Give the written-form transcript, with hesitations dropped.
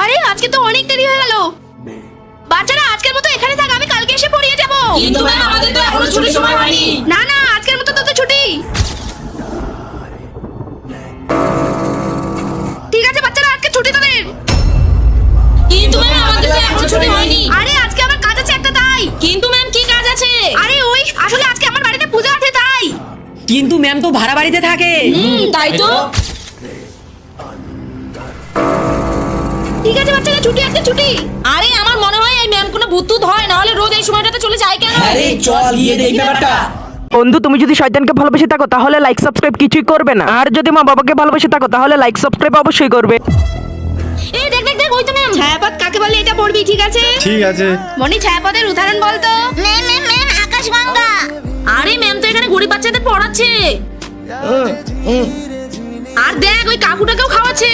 আরে আজকে তো অনেক দেরি হয়ে গেল। বাচ্চারা আজকের মতো এখানে থাক, আমি কালকে এসে পড়িয়ে যাব। কিন্তু ম্যাম আমাদের তো এখনো ছুটির সময় হয়নি। না না, আজকের মতো তো ছুটি। ঠিক আছে বাচ্চারা, আজকে ছুটি তোদের। কিন্তু ম্যাম আমাদের তো এখনো ছুটি হয়নি। আরে আজকে আমার কাজ আছে একটা, তাই। কিন্তু ম্যাম কি কাজ আছে? আরে ওই আসলে আজকে আমার বাড়িতে পূজা আছে, তাই। কিন্তু ম্যাম তো ভাড়া বাড়িতে থাকে। তাই তো। ঠিক আছে বাচ্চারা, ছুটি, আজকে ছুটি। আরে আমার মনে হয় এই ম্যাম কোনো ভূত হয়, না হলে রোজ এই সময়টাতে চলে যায় কেন? আরে চল গিয়ে দেখি ব্যাপারটা। বন্ধু, তুমি যদি শয়তানকে ভালোবেসে থাকো তাহলে লাইক সাবস্ক্রাইব কিছুই করবে না, আর যদি মা বাবাকে ভালোবেসে থাকো তাহলে লাইক সাবস্ক্রাইব অবশ্যই করবে। এই দেখ দেখ দেখ, ওই তো ম্যাম। ছায়াপথ কাকে বলে এটা পড়বি, ঠিক আছে? ঠিক আছে। মনি, ছায়াপথের উদাহরণ বলতো। ম্যাম ম্যাম ম্যাম আকাশগঙ্গা। আরে ম্যাম তো এখানে গরিব বাচ্চাদের পড়াচ্ছে। আর দেখ ওই কাকুটাকেও খাওয়াচ্ছে।